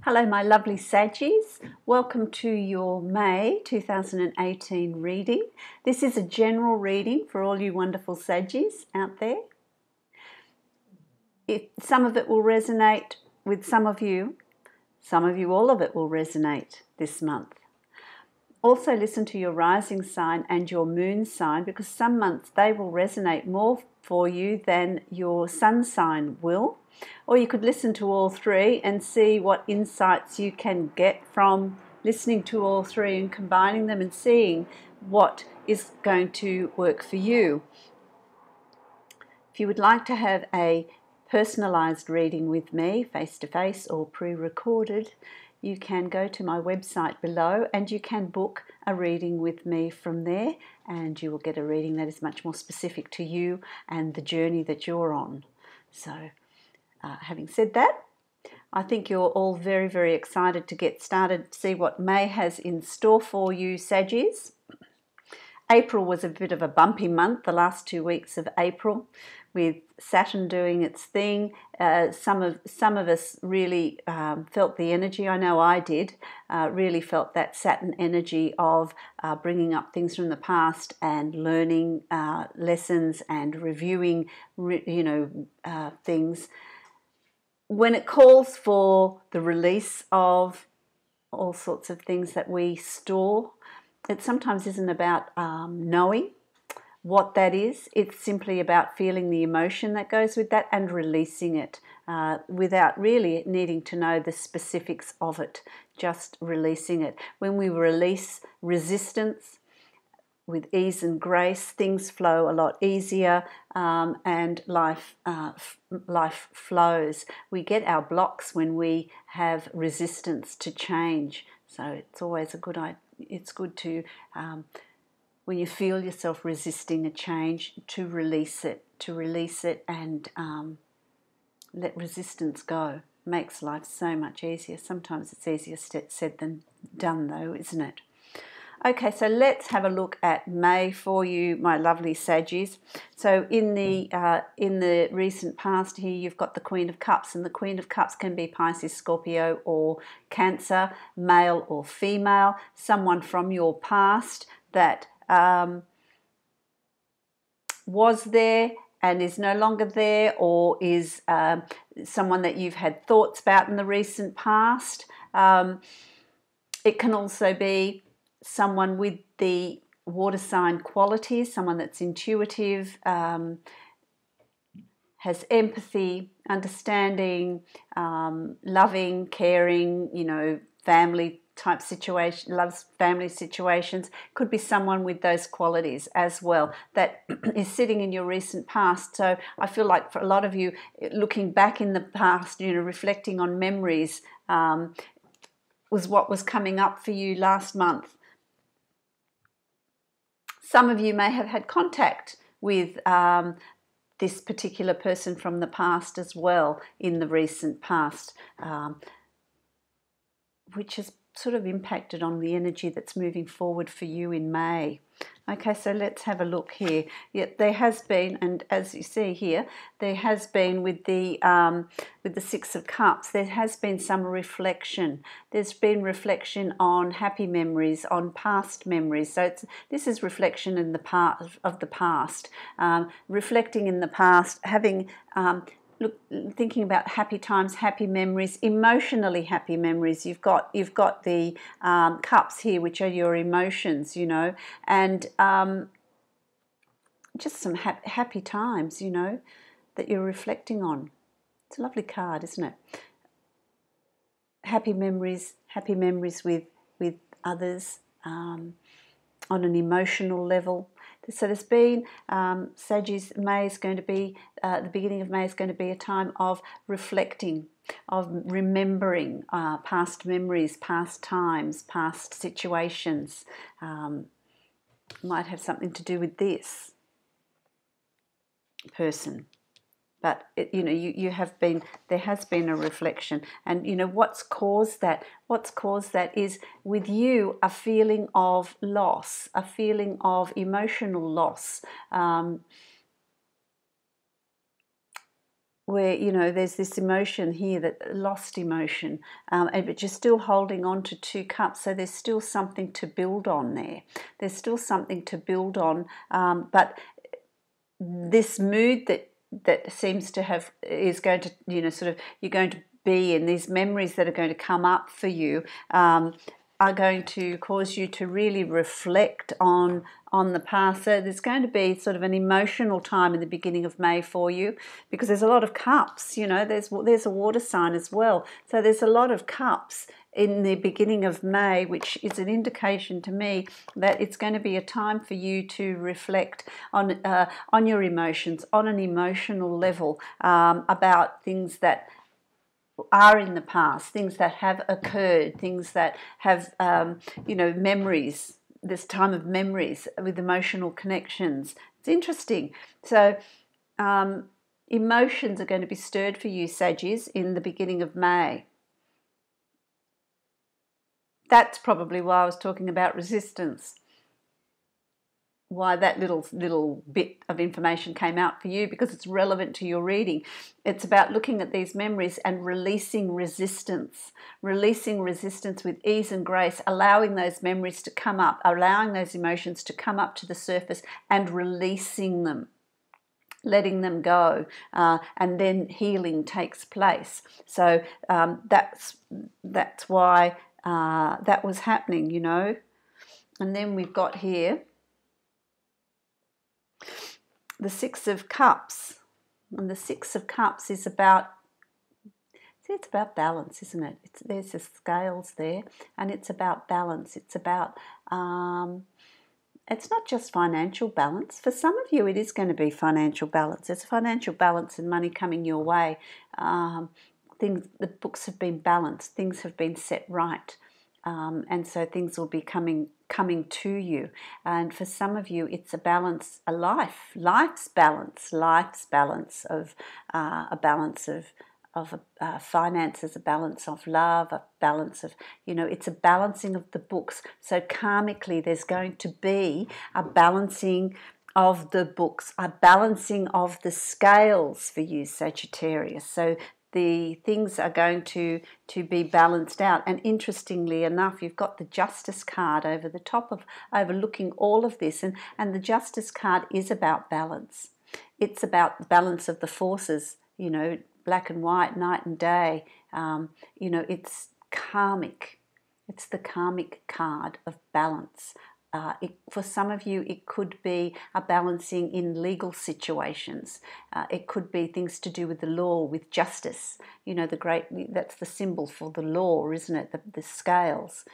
Hello my lovely Saggies, welcome to your May 2018 reading. This is a general reading for all you wonderful Saggies out there. Some of it will resonate with some of you all of it will resonate this month. Also listen to your rising sign and your moon sign, because some months they will resonate more for you than your sun sign will. Or you could listen to all three and see what insights you can get from listening to all three and combining them and seeing what is going to work for you. If you would like to have a personalized reading with me, face-to-face or pre-recorded, you can go to my website below and you can book a reading with me from there, and you will get a reading that is much more specific to you and the journey that you're on. So having said that, I think you're all very, very excited to get started, see what May has in store for you, Saggies. April was a bit of a bumpy month, the last 2 weeks of April, with Saturn doing its thing. Some of us really felt the energy. I know I did. Really felt that Saturn energy of bringing up things from the past and learning lessons and reviewing, things. When it calls for the release of all sorts of things that we store, it sometimes isn't about knowing what that is. It's simply about feeling the emotion that goes with that and releasing it without really needing to know the specifics of it, just releasing it. When we release resistance with ease and grace, things flow a lot easier, and life flows. We get our blocks when we have resistance to change. So it's always it's good to, when you feel yourself resisting a change, to release it and let resistance go. Makes life so much easier. Sometimes it's easier said than done though, isn't it? Okay, so let's have a look at May for you, my lovely Saggies. So in the recent past here, you've got the Queen of Cups, and the Queen of Cups can be Pisces, Scorpio, or Cancer, male or female, someone from your past that was there and is no longer there, or is someone that you've had thoughts about in the recent past. It can also be someone with the water sign qualities, someone that's intuitive, has empathy, understanding, loving, caring, family type situation, loves family situations. Could be someone with those qualities as well that is sitting in your recent past. So I feel like for a lot of you, looking back in the past, reflecting on memories, was what was coming up for you last month. Some of you may have had contact with this particular person from the past as well in the recent past, which has sort of impacted on the energy that's moving forward for you in May. Okay, so let's have a look here. Yeah, there has been, and as you see here, there has been with the Six of Cups, there has been some reflection. There's been reflection on happy memories, on past memories. So this is reflection in the past of the past, reflecting in the past, having thinking about happy times, happy memories, emotionally happy memories. You've got the cups here, which are your emotions, and just some happy times, that you're reflecting on. It's a lovely card, isn't it? Happy memories with others on an emotional level. So there's been, Saggies, May is going to be, the beginning of May is going to be a time of reflecting, of remembering past memories, past times, past situations. Might have something to do with this person. But you have been, there has been a reflection, and what's caused that? What's caused that is with you a feeling of loss, a feeling of emotional loss. where, you know, there's this emotion here, that lost emotion, but you're still holding on to 2 cups, so there's still something to build on there. There's still something to build on, but this mood that seems to have, is going to, you know, sort of, you're going to be in these memories that are going to come up for you, are going to cause you to really reflect on the past. So there's going to be sort of an emotional time in the beginning of May for you, because there's a lot of cups, you know, there's a water sign as well. So there's a lot of cups in the beginning of May, which is an indication to me that it's going to be a time for you to reflect on your emotions, on an emotional level, about things that are in the past, things that have occurred, things that have, you know, memories, this time of memories with emotional connections. It's interesting. So emotions are going to be stirred for you, Saggies, in the beginning of May. That's probably why I was talking about resistance, why that little bit of information came out for you, because it's relevant to your reading. It's about looking at these memories and releasing resistance with ease and grace, allowing those memories to come up, allowing those emotions to come up to the surface and releasing them, letting them go, and then healing takes place. So that's why that was happening, you know. And then we've got here the 6 of Cups, and the 6 of Cups is about, see, it's about balance, isn't it? There's the scales there, and it's about balance. It's about, it's not just financial balance. For some of you, it is going to be financial balance. It's financial balance and money coming your way. The books have been balanced. Things have been set right. And so things will be coming to you. And for some of you, it's a balance, life's balance of a balance of finances, a balance of love, a balance of, you know, it's a balancing of the books. So karmically, there's going to be a balancing of the books, a balancing of the scales for you, Sagittarius. So the things are going to be balanced out. And interestingly enough, you've got the Justice card over the top of, overlooking all of this. And the Justice card is about balance. It's about the balance of the forces, you know, black and white, night and day. You know, it's karmic. It's the karmic card of balance. For some of you, it could be a balancing in legal situations. It could be things to do with the law, with justice. You know, that's the symbol for the law, isn't it? The scales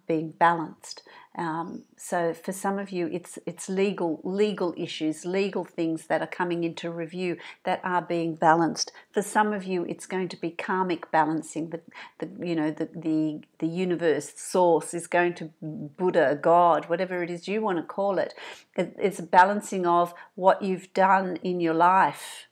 being balanced. So for some of you, it's legal issues, legal things that are coming into review that are being balanced. For some of you, it's going to be karmic balancing. The universe, source is going to, Buddha, God, whatever it is you want to call it. It's a balancing of what you've done in your life,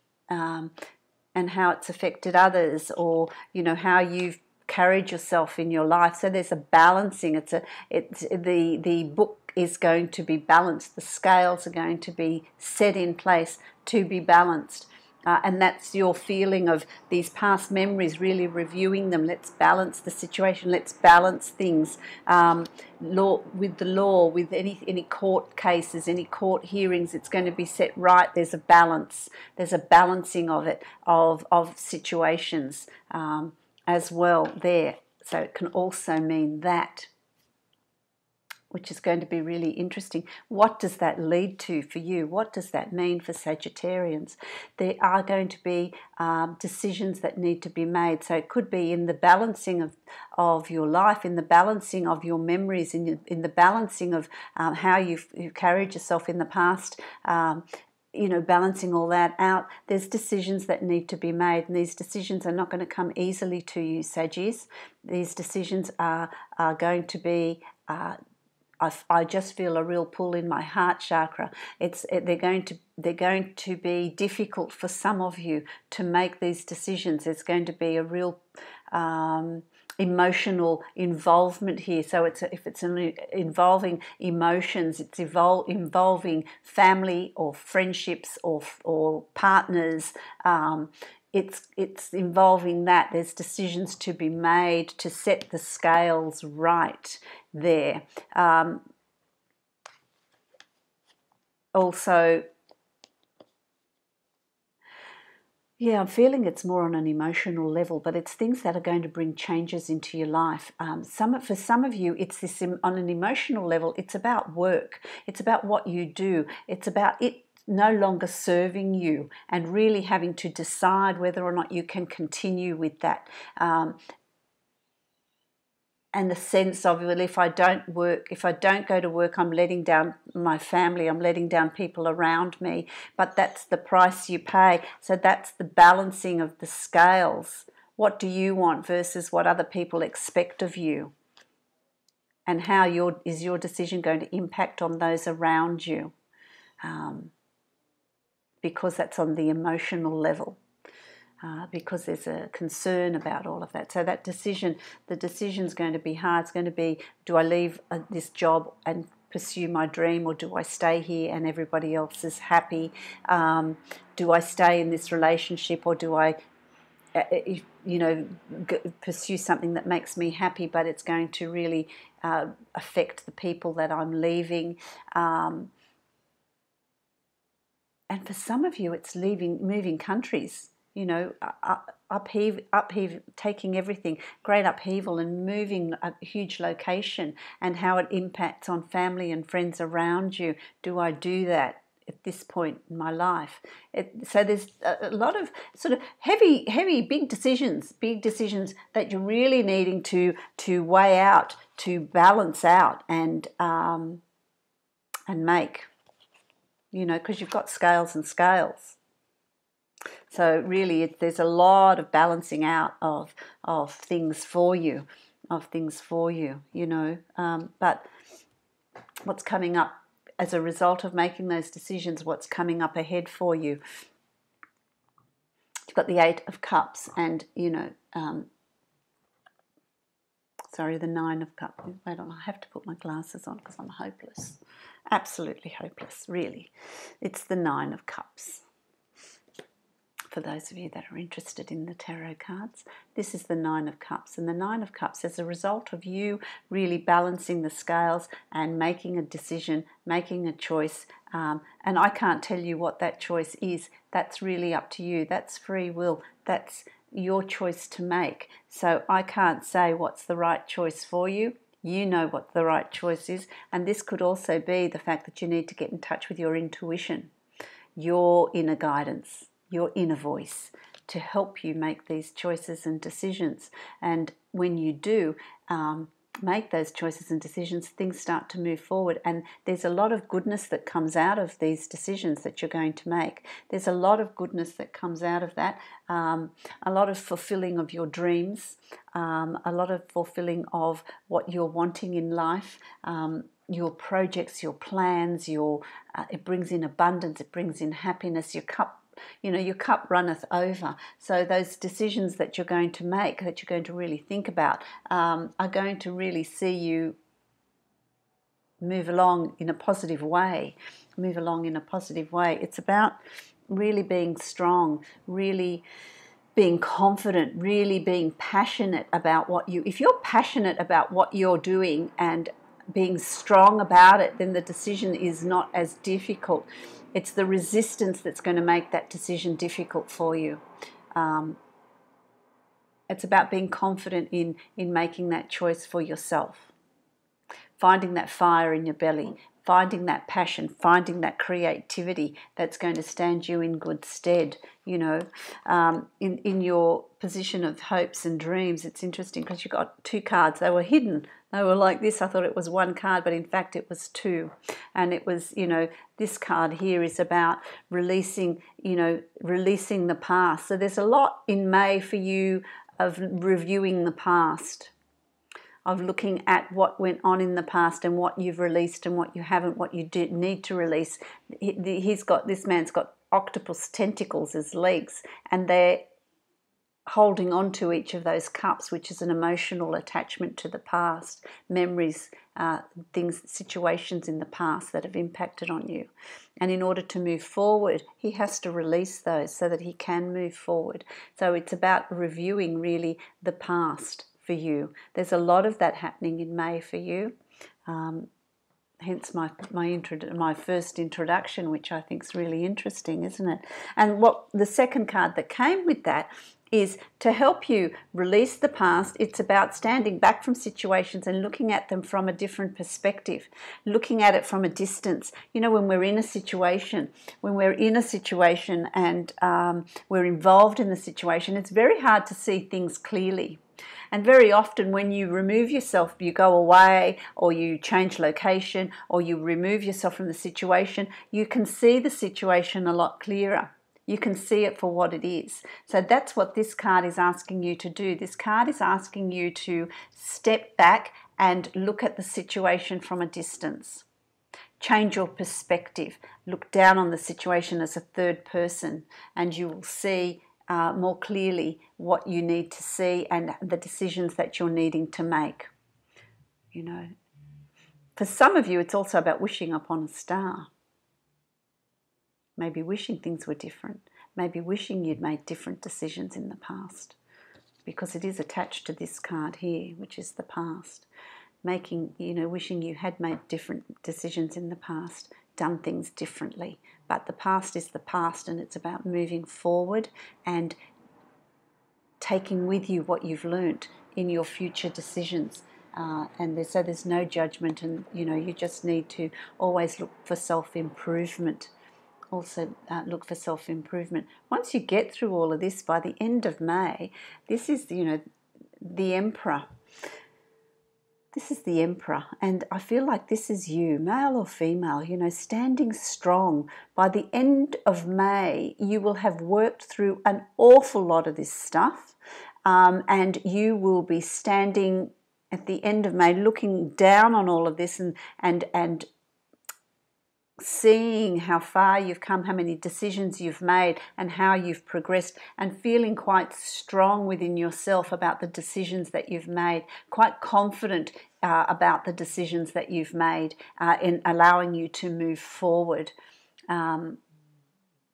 and how it's affected others, or, you know, how you've carried yourself in your life. So there's a balancing. The book is going to be balanced. The scales are going to be set in place to be balanced. And that's your feeling of these past memories, really reviewing them. Let's balance the situation. Let's balance things. With the law, with any court cases, any court hearings, it's going to be set right. There's a balance. There's a balancing of it, of situations as well there. So it can also mean that, which is going to be really interesting. What does that lead to for you? What does that mean for Sagittarians? There are going to be decisions that need to be made. So it could be in the balancing of your life, in the balancing of your memories, in the balancing of how you've carried yourself in the past, you know, balancing all that out. There's decisions that need to be made, and these decisions are not going to come easily to you, Saggies. These decisions are going to be... I just feel a real pull in my heart chakra. They're going to be difficult for some of you to make these decisions. There's going to be a real emotional involvement here. So if it's involving emotions, it's involving family or friendships or partners. it's involving that. There's decisions to be made to set the scales right there. Also, yeah, I'm feeling it's more on an emotional level, but it's things that are going to bring changes into your life. For some of you, it's this on an emotional level. It's about work. It's about what you do. It's about it no longer serving you and really having to decide whether or not you can continue with that. And the sense of, well, if I don't go to work, I'm letting down my family, I'm letting down people around me, but that's the price you pay. So that's the balancing of the scales. What do you want versus what other people expect of you? And how is your decision going to impact on those around you? Because that's on the emotional level. Because there's a concern about all of that. So that decision, the decision's going to be hard. It's going to be, do I leave this job and pursue my dream, or do I stay here and everybody else is happy? Do I stay in this relationship, or do I, pursue something that makes me happy, but it's going to really affect the people that I'm leaving? And for some of you, it's moving countries. Taking everything, great upheaval, and moving a huge location, and how it impacts on family and friends around you. Do I do that at this point in my life? So there's a lot of sort of heavy, big decisions that you're really needing to weigh out, to balance out, and make, because you've got scales and scales. So really, there's a lot of balancing out of things for you, But what's coming up as a result of making those decisions? What's coming up ahead for you? You've got the Eight of Cups, and the Nine of Cups. Wait on, I have to put my glasses on because I'm hopeless, absolutely hopeless. Really, it's the Nine of Cups. For those of you that are interested in the tarot cards, this is the Nine of Cups. And the Nine of Cups, as a result of you really balancing the scales and making a decision, making a choice, and I can't tell you what that choice is. That's really up to you. That's free will. That's your choice to make. So I can't say what's the right choice for you. You know what the right choice is. And this could also be the fact that you need to get in touch with your intuition, your inner guidance, your inner voice, to help you make these choices and decisions. And when you do make those choices and decisions, things start to move forward. And there's a lot of goodness that comes out of these decisions that you're going to make. There's a lot of goodness that comes out of that, a lot of fulfilling of your dreams, a lot of fulfilling of what you're wanting in life, your projects, your plans, it brings in abundance, it brings in happiness. Your cup runneth over. So those decisions that you're going to make, that you're going to really think about, are going to really see you move along in a positive way. It's about really being strong, really being confident, really being passionate about if you're passionate about what you're doing and being strong about it, then the decision is not as difficult. It's the resistance that's going to make that decision difficult for you. It's about being confident in making that choice for yourself, finding that fire in your belly, finding that passion, finding that creativity that's going to stand you in good stead. In your position of hopes and dreams, it's interesting because you got two cards. They were hidden. They were like this. I thought it was one card, but in fact it was two. And it was, this card here is about releasing the past. So there's a lot in May for you of reviewing the past, of looking at what went on in the past and what you've released and what you haven't, what you need to release. This man's got octopus tentacles as legs, and they're holding on to each of those cups, which is an emotional attachment to the past, memories, things, situations in the past that have impacted on you. And in order to move forward, he has to release those so that he can move forward. So it's about reviewing really the past for you. There's a lot of that happening in May for you. Hence my first introduction, which I think is really interesting, isn't it? And what the second card that came with that is to help you release the past. It's about standing back from situations and looking at them from a different perspective, looking at it from a distance. You know, when we're in a situation, and we're involved in the situation, it's very hard to see things clearly. And very often when you remove yourself, you go away or you change location or you remove yourself from the situation, you can see the situation a lot clearer. You can see it for what it is. So that's what this card is asking you to do. This card is asking you to step back and look at the situation from a distance. Change your perspective. Look down on the situation as a third person, and you will see more clearly what you need to see and the decisions that you're needing to make. You know, for some of you, it's also about wishing upon a star. Maybe wishing things were different. Maybe wishing you'd made different decisions in the past, because it is attached to this card here, which is the past. Wishing you had made different decisions in the past, done things differently. But the past is the past, and it's about moving forward and taking with you what you've learnt in your future decisions. So there's no judgment, and you just need to always look for self-improvement. Look for self-improvement. Once you get through all of this, by the end of May, this is the Emperor. This is the Emperor, and I feel like this is you, male or female, standing strong. By the end of May, you will have worked through an awful lot of this stuff, and you will be standing at the end of May looking down on all of this and seeing how far you've come, how many decisions you've made, and how you've progressed, and feeling quite strong within yourself about the decisions that you've made, quite confident about the decisions that you've made, in allowing you to move forward.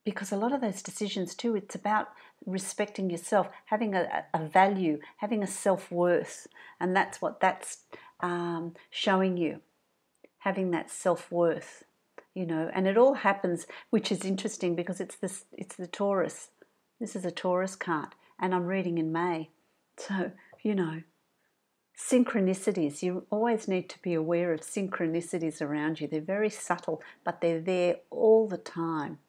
Because a lot of those decisions too, it's about respecting yourself, having a value, having a self-worth, and that's what that's showing you, having that self-worth. And it all happens, which is interesting because it's the Taurus. This is a Taurus card, and I'm reading in May. So, synchronicities. You always need to be aware of synchronicities around you. They're very subtle, but they're there all the time,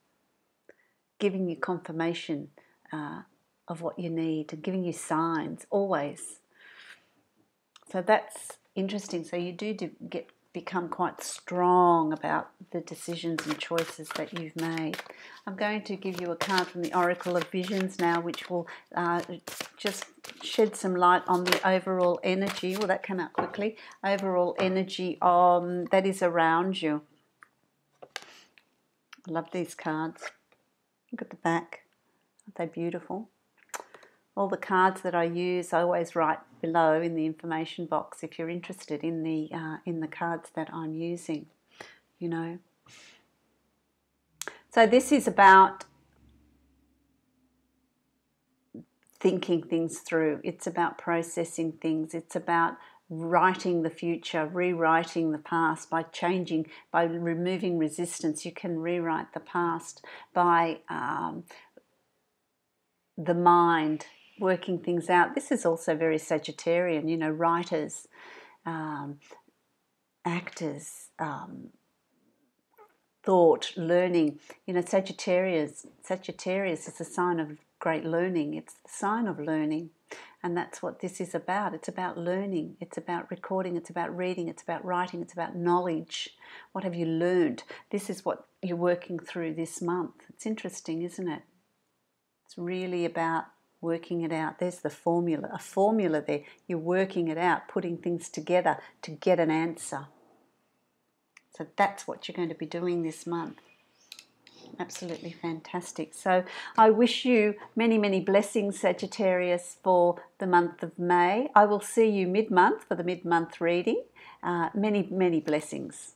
giving you confirmation of what you need and giving you signs, always. So that's interesting. So you do become quite strong about the decisions and choices that you've made. I'm going to give you a card from the Oracle of Visions now, which will just shed some light on the overall energy. Well, that came out quickly. Overall energy that is around you. I love these cards. Look at the back. Aren't they beautiful? All the cards that I use, I always write below in the information box if you're interested in the cards that I'm using, So this is about thinking things through. It's about processing things. It's about writing the future, rewriting the past by removing resistance. You can rewrite the past by the mind, working things out. This is also very Sagittarian, writers, actors, thought, learning. Sagittarius is a sign of great learning. It's the sign of learning, and that's what this is about. It's about learning. It's about recording. It's about reading. It's about writing. It's about knowledge. What have you learned? This is what you're working through this month. It's interesting, isn't it? It's really about working it out. There's a formula there. You're working it out, putting things together to get an answer. So that's what you're going to be doing this month. Absolutely fantastic. So I wish you many, many blessings, Sagittarius, for the month of May. I will see you mid-month for the mid-month reading. Many, many blessings.